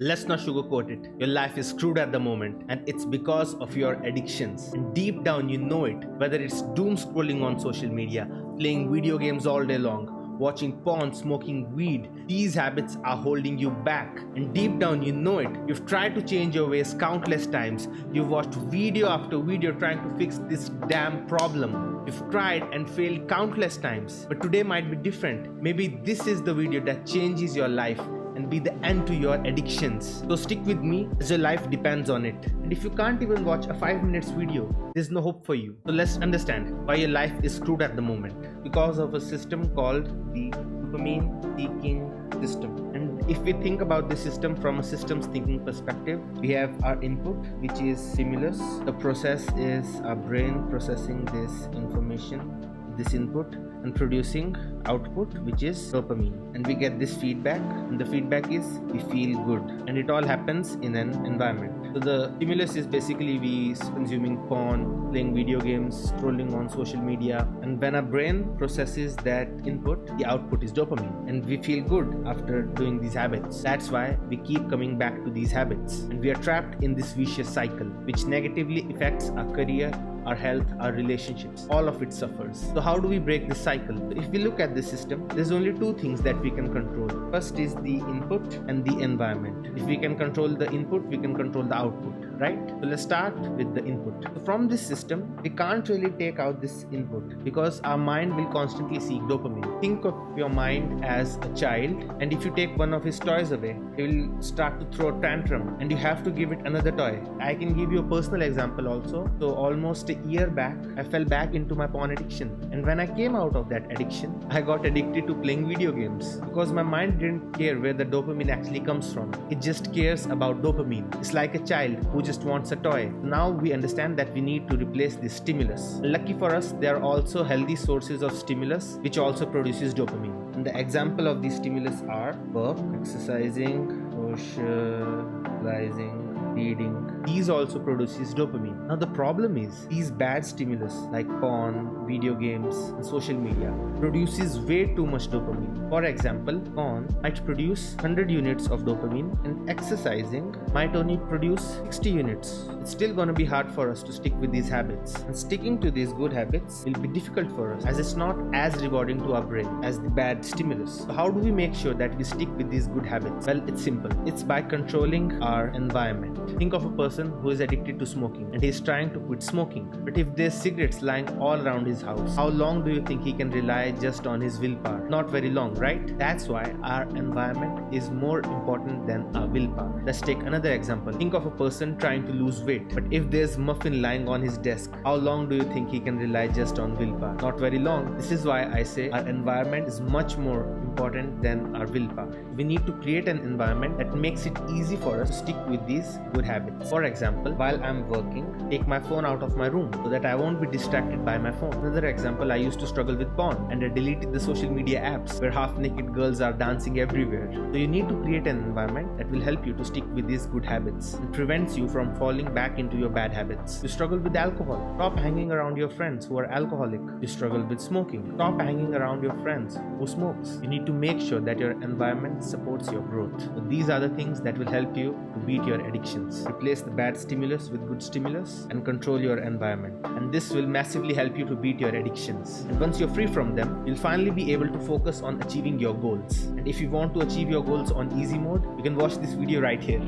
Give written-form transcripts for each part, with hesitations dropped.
Let's not sugarcoat it. Your life is screwed at the moment, and it's because of your addictions. And deep down, you know it. Whether it's doom scrolling on social media, playing video games all day long, watching porn, smoking weed, these habits are holding you back. And deep down, you know it. You've tried to change your ways countless times. You've watched video after video trying to fix this damn problem. You've tried and failed countless times. But today might be different. Maybe this is the video that changes your life and be the end to your addictions. So stick with me as your life depends on it. And if you can't even watch a 5 minutes video, there's no hope for you. So let's understand why your life is screwed at the moment. Because of a system called the dopamine seeking system. And if we think about the system from a systems thinking perspective, we have our input, which is stimulus. The process is our brain processing this information, this input, and producing output, which is dopamine. And we get this feedback, and the feedback is we feel good, and it all happens in an environment. So the stimulus is basically we consuming porn, playing video games, scrolling on social media, and when our brain processes that input, the output is dopamine, and we feel good after doing these habits. That's why we keep coming back to these habits, and we are trapped in this vicious cycle, which negatively affects our career, our health, our relationships. All of it suffers. So how do we break this cycle? If we look at the system, there's only two things that we can control. First is the input and the environment. If we can control the input, we can control the output, right? So let's start with the input. So from this system, we can't really take out this input because our mind will constantly seek dopamine. Think of your mind as a child, and if you take one of his toys away, he will start to throw a tantrum, and you have to give it another toy. I can give you a personal example also. So almost a year back, I fell back into my porn addiction, and when I came out of that addiction, I got addicted to playing video games because my mind didn't care where the dopamine actually comes from. It just cares about dopamine. It's like a child who just wants a toy. Now we understand that we need to replace this stimulus. Lucky for us, there are also healthy sources of stimulus which also produces dopamine. And the example of these stimulus are work, exercising, socializing, reading. These also produces dopamine. Now the problem is these bad stimulus like porn, video games, and social media produces way too much dopamine. For example, porn might produce 100 units of dopamine, and exercising might only produce 60 units. It's still gonna be hard for us to stick with these habits, and sticking to these good habits will be difficult for us as it's not as rewarding to our brain as the bad stimulus. So how do we make sure that we stick with these good habits? Well, it's simple. It's by controlling our environment. Think of a person who is addicted to smoking and he's trying to quit smoking. But if there's cigarettes lying all around his house, how long do you think he can rely just on his willpower? Not very long, right? That's why our environment is more important than our willpower. Let's take another example. Think of a person trying to lose weight, but if there's muffin lying on his desk, how long do you think he can rely just on willpower? Not very long. This is why I say our environment is much more important than our willpower. We need to create an environment that makes it easy for us to stick with these good habits. For example, while I'm working, take my phone out of my room so that I won't be distracted by my phone. Another example, I used to struggle with porn and I deleted the social media apps where half-naked girls are dancing everywhere. So you need to create an environment that will help you to stick with these good habits and prevents you from falling back into your bad habits. You struggle with alcohol, stop hanging around your friends who are alcoholic. You struggle with smoking, stop hanging around your friends who smokes. You need to make sure that your environment supports your growth. So these are the things that will help you to beat your addictions. Replace the bad stimulus with good stimulus and control your environment. And this will massively help you to beat your addictions. And once you're free from them, you'll finally be able to focus on achieving your goals. And if you want to achieve your goals on easy mode, you can watch this video right here.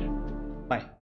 Bye.